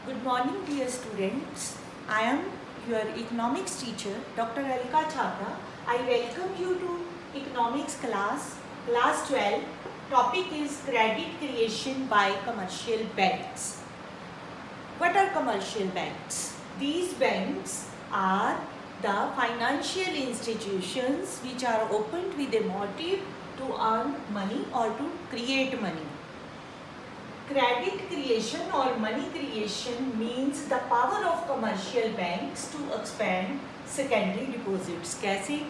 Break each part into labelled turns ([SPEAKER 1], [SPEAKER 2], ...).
[SPEAKER 1] Good morning, dear students. I am your economics teacher, Dr. Alka Chhabra. I welcome you to economics class 12. Topic is credit creation by commercial banks. What are commercial banks? These banks are the financial institutions which are opened with a motive to earn money or to create money. Credit creation or money creation means the power of commercial banks to expand secondary deposits. कैसे?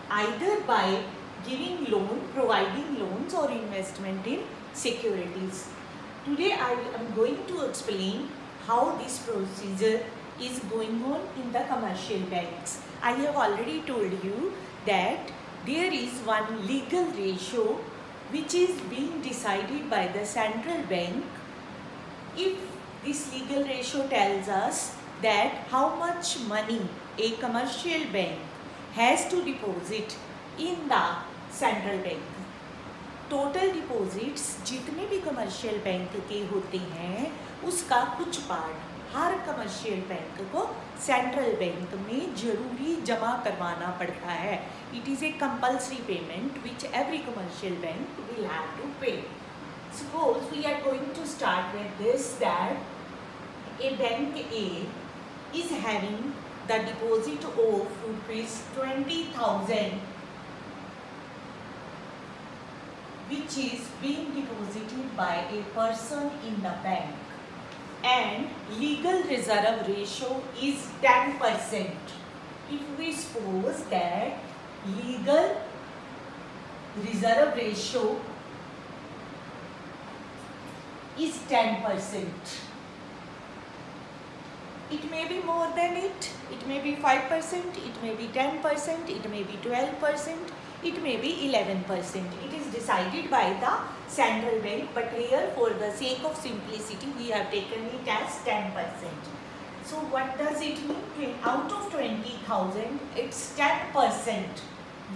[SPEAKER 1] Either by giving loan, providing loans or investment in securities. Today I am going to explain how this procedure is going on in the commercial banks. I have already told you that there is one legal ratio which is being decided by the central bank. If this legal ratio tells us that how much money a commercial bank has to deposit in the central bank, total deposits जितने भी commercial bank के होते हैं उसका कुछ part हर commercial bank को central bank में जरूरी जमा करवाना पड़ता है. It is a compulsory payment which every commercial bank will have to pay. Suppose we are going to start with this, that a bank A is having the deposit of rupees 20,000 which is being deposited by a person in the bank, and legal reserve ratio is 10%. If we suppose that legal reserve ratio is 10%, it may be more than it may be 5%, it may be 10%, it may be 12%, it may be 11%. It is decided by the central bank, but here for the sake of simplicity we have taken it as 10%. So what does it mean? Out of 20,000, it's 10%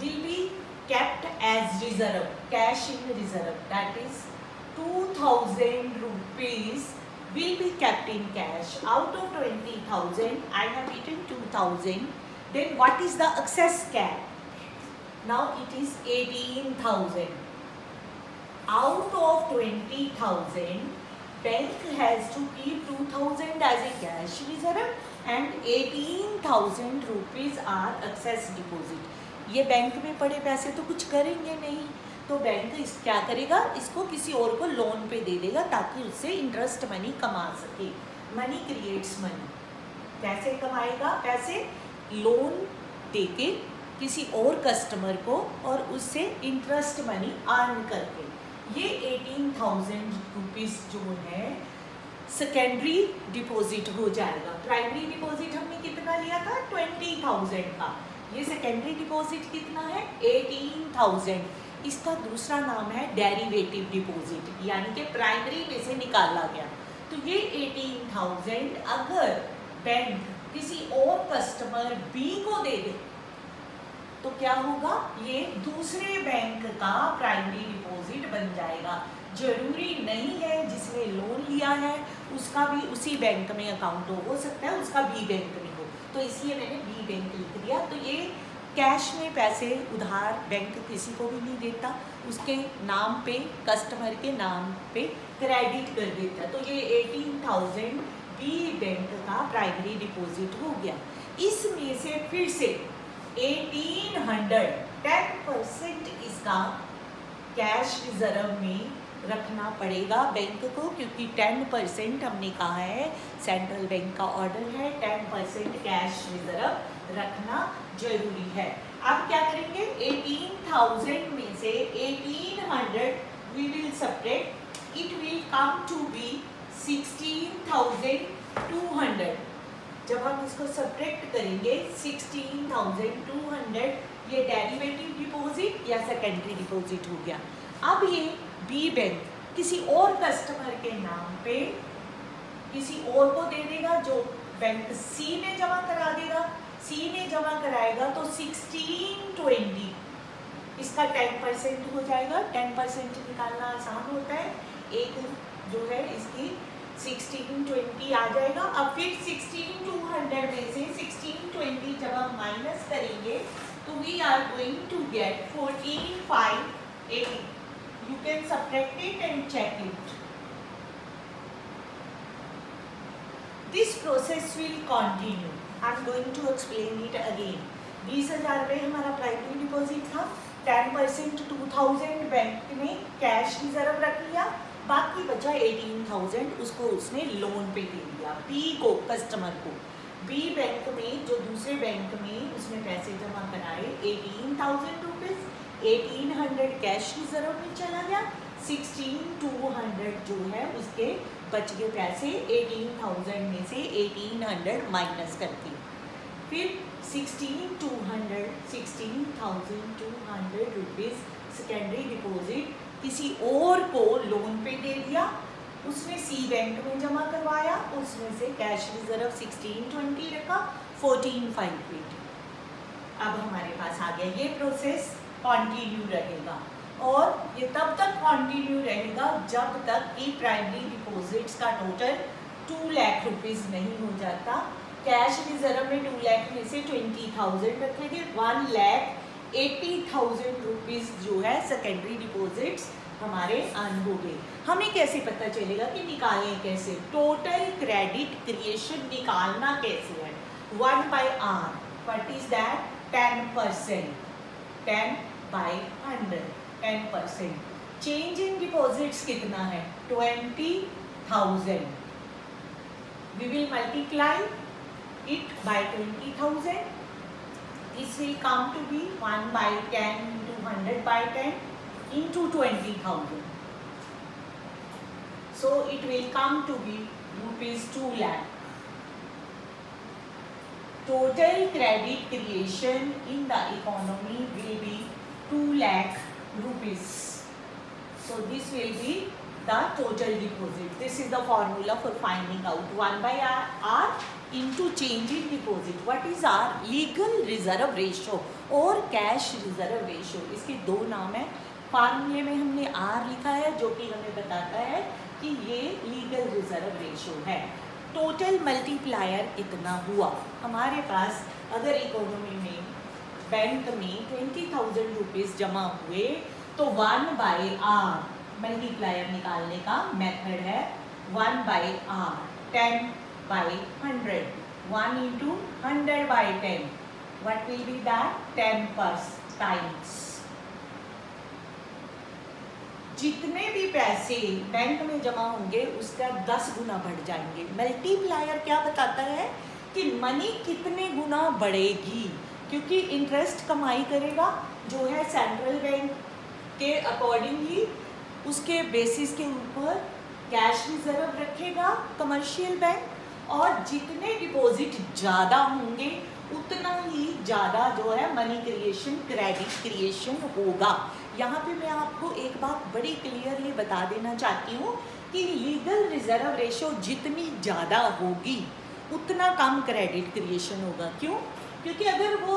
[SPEAKER 1] will be kept as reserve, cash in reserve. That is 2,000 rupees will be kept in cash. Out of 20,000, I have written 2,000. Then what is the excess cash? Now it is 18,000. Out of 20,000, bank has to keep 2,000 as a cash reserve and 18,000 rupees are excess deposit. ये bank में पड़े पैसे तो कुछ करेंगे नहीं, तो bank इस क्या करेगा, इसको किसी और को लोन पे दे देगा ताकि उससे इंटरेस्ट मनी कमा सके. Money creates money. कैसे कमाएगा पैसे? लोन देके किसी और कस्टमर को और उससे इंटरेस्ट मनी अर्न करके. ये 18,000 रुपीज़ जो है सेकेंडरी डिपॉजिट हो जाएगा. प्राइमरी डिपॉजिट हमने कितना लिया था? 20,000 का. ये सेकेंडरी डिपॉजिट कितना है? 18,000. इसका दूसरा नाम है डेरिवेटिव डिपॉजिट, यानी कि प्राइमरी में से निकाला गया. तो ये 18,000 अगर बैंक किसी और कस्टमर बी को दे दे तो क्या होगा? ये दूसरे बैंक का प्राइमरी डिपॉजिट बन जाएगा. जरूरी नहीं है जिसने लोन लिया है उसका भी उसी बैंक में अकाउंट हो सकता है उसका बी बैंक में हो, तो इसलिए मैंने बी बैंक लिख दिया. तो ये कैश में पैसे उधार बैंक किसी को भी नहीं देता, उसके नाम पे कस्टमर के नाम पे क्रेडिट कर देता. तो ये 18,000 बी बैंक का प्राइमरी डिपॉजिट हो गया. इसमें से फिर से 1800 10% इसका कैश रिजर्व में रखना पड़ेगा बैंक को, क्योंकि 10% हमने कहा है सेंट्रल बैंक का ऑर्डर है 10% कैश रिजर्व रखना जरूरी है. अब क्या करेंगे? 18,000 में से 1800 we will subtract, it will come to be 16,200. जब हम इसको सब्ट्रैक्ट करेंगे 16,200, ये डेरिवेटिव डिपॉजिट या सेकेंडरी डिपॉजिट हो गया. अब ये बी बैंक किसी और कस्टमर के नाम पे किसी और को दे देगा जो बैंक सी में जमा करा देगा. सी में जमा कराएगा तो 1620 इसका 10% हो जाएगा. 10% निकालना आसान होता है. एक जो है इसकी 1620 आ जाएगा। अब फिर 16200 में से 1620 जब हम माइनस करेंगे तो we are going to get 14580। You can subtract it and check it. This process will continue. I am going to explain it again. 20,000 रुपये हमारा प्राइमरी डिपॉजिट था, 10% 2000 बैंक ने कैश रिजर्व रख लिया, बाकी बचा 18,000 उसको उसने लोन पे दे दिया बी को, कस्टमर को। बी बैंक में जो दूसरे बैंक में उसने पैसे जमा कराए 18,000 रुपीज़, 1800 कैश रिजर्व में चला गया, 16,200 जो है उसके बच गए पैसे। 18,000 में से 1800 माइनस करती, फिर 16,200 रुपीज़ सेकेंडरी डिपॉजिट किसी और को लोन पे दे दिया, उसने सी बैंक में जमा करवाया, उसमें से कैश रिजर्व 1620 रखा, 1458। अब हमारे पास आ गया। ये प्रोसेस कंटिन्यू रहेगा और ये तब तक कंटिन्यू रहेगा जब तक कि प्राइमरी डिपॉजिट्स का टोटल 2 लाख रुपीज़ नहीं हो जाता। कैश रिजर्व में 2 लाख में से 20,000 रखेंगे, 1,80,000 रुपीज़ जो है सेकेंडरी डिपॉजिट्स हमारे अर्न हो गए। हमें कैसे पता चलेगा कि निकालें कैसे? टोटल क्रेडिट क्रिएशन निकालना कैसे है? 1/R, what is that? 10%, 10/100, 10%। Change in deposits कितना है? 20,000। We will multiply it by 20,000. This will come to be 1/10 into 100/10 into 20,000. So it will come to be rupees 2 lakh. Total credit creation in the economy will be 2 lakh rupees. So this will be the total deposit. This is the formula for finding out 1/R into change in deposit. What is R? Legal reserve ratio और cash reserve ratio. इसके दो नाम है। फार्मूले में हमने R लिखा है जो कि हमें बताता है कि ये लीगल रिजर्व रेशो है। टोटल मल्टीप्लायर कितना हुआ हमारे पास? अगर इकोनॉमी में बैंक में 20,000 रुपीज़ जमा हुए तो 1/R मल्टीप्लायर निकालने का मेथड है 1/R, 10/100, 1 into 100/10. What will be that? 10 times. जितने भी पैसे बैंक में जमा होंगे उसका 10 गुना बढ़ जाएंगे। मल्टीप्लायर क्या बताता है कि मनी कितने गुना बढ़ेगी, क्योंकि इंटरेस्ट कमाई करेगा जो है सेंट्रल बैंक के अकॉर्डिंगली, उसके बेसिस के ऊपर कैश रिजर्व रखेगा कमर्शियल बैंक, और जितने डिपॉजिट ज़्यादा होंगे उतना ही ज़्यादा जो है मनी क्रिएशन, क्रेडिट क्रिएशन होगा। यहाँ पे मैं आपको एक बात बड़ी क्लियरली बता देना चाहती हूँ कि लीगल रिजर्व रेशो जितनी ज़्यादा होगी उतना कम क्रेडिट क्रिएशन होगा। क्यों? क्योंकि अगर वो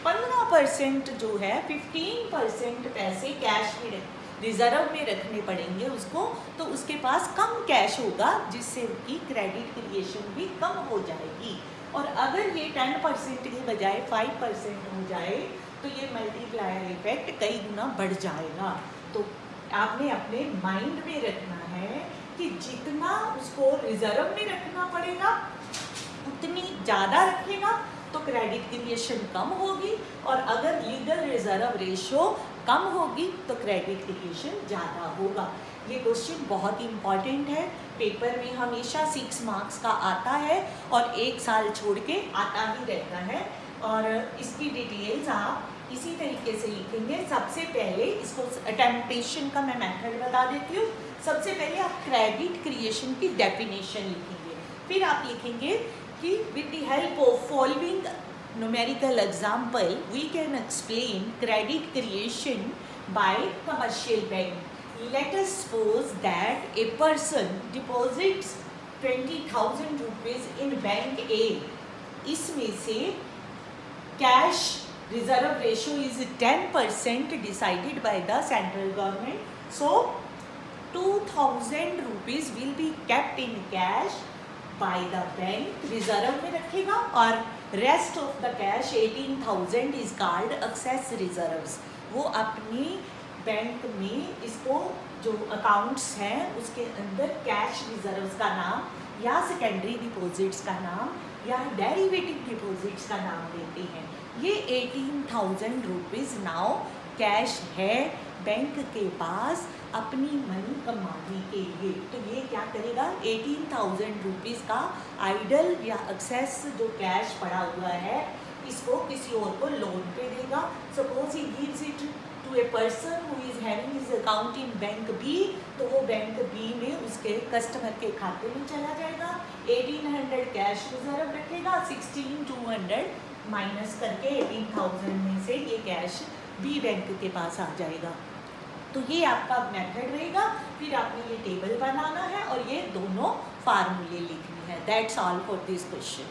[SPEAKER 1] 15% जो है 15% पैसे कैश में रिजर्व में रखने पड़ेंगे उसको, तो उसके पास कम कैश होगा जिससे उनकी क्रेडिट क्रिएशन भी कम हो जाएगी। और अगर ये 10% के बजाय 5% हो जाए तो ये मल्टीप्लायर इफेक्ट कई गुना बढ़ जाएगा। तो आपने अपने माइंड में रखना है कि जितना उसको रिजर्व में रखना पड़ेगा उतनी ज़्यादा रखेगा तो क्रेडिट क्रिएशन कम होगी, और अगर लीगल रिजर्व रेशो कम होगी तो क्रेडिट क्रिएशन ज़्यादा होगा। ये क्वेश्चन बहुत इंपॉर्टेंट है, पेपर में हमेशा 6 मार्क्स का आता है और 1 साल छोड़ के आता ही रहता है। और इसकी डिटेल्स आप इसी तरीके से लिखेंगे। सबसे पहले इसको अटेम्पटेशन का मैं मेथड बता देती हूँ। सबसे पहले आप क्रेडिट क्रिएशन की डेफिनेशन लिखेंगे, फिर आप लिखेंगे कि with the help of following numerical example we can explain credit creation by commercial bank. Let us suppose that a person deposits 20,000 rupees in bank A. इसमें से cash reserve ratio is 10% decided by the central government. So 2000 rupees will be kept in cash by the bank, reserve में रखेगा, और rest of the cash 18,000 is called excess reserves. वो अपनी bank में इसको जो अकाउंट्स हैं उसके अंदर कैश रिजर्व्स का नाम या सेकेंडरी डिपॉजिट्स का नाम या डेरिवेटिव डिपॉजिट्स का नाम देते हैं। ये 18,000 रुपीज़ नाउ कैश है बैंक के पास अपनी मनी कमाने के लिए। तो ये क्या करेगा, 18,000 रुपीज़ का आइडल या एक्सेस जो कैश पड़ा हुआ है इसको किसी और को लोन पे देगा। Suppose he gives it to a person who is having his account in bank B, तो वो बैंक बी में उसके कस्टमर के खाते में चला जाएगा। 1800 कैश रिजर्व रखेगा, 16,200 माइनस करके 18,000 में से ये कैश बी बैंक के पास आ जाएगा। तो ये आपका मेथड रहेगा। फिर आपने ये टेबल बनाना है और ये दोनों फार्मूले लिखने हैं। That's all for this question.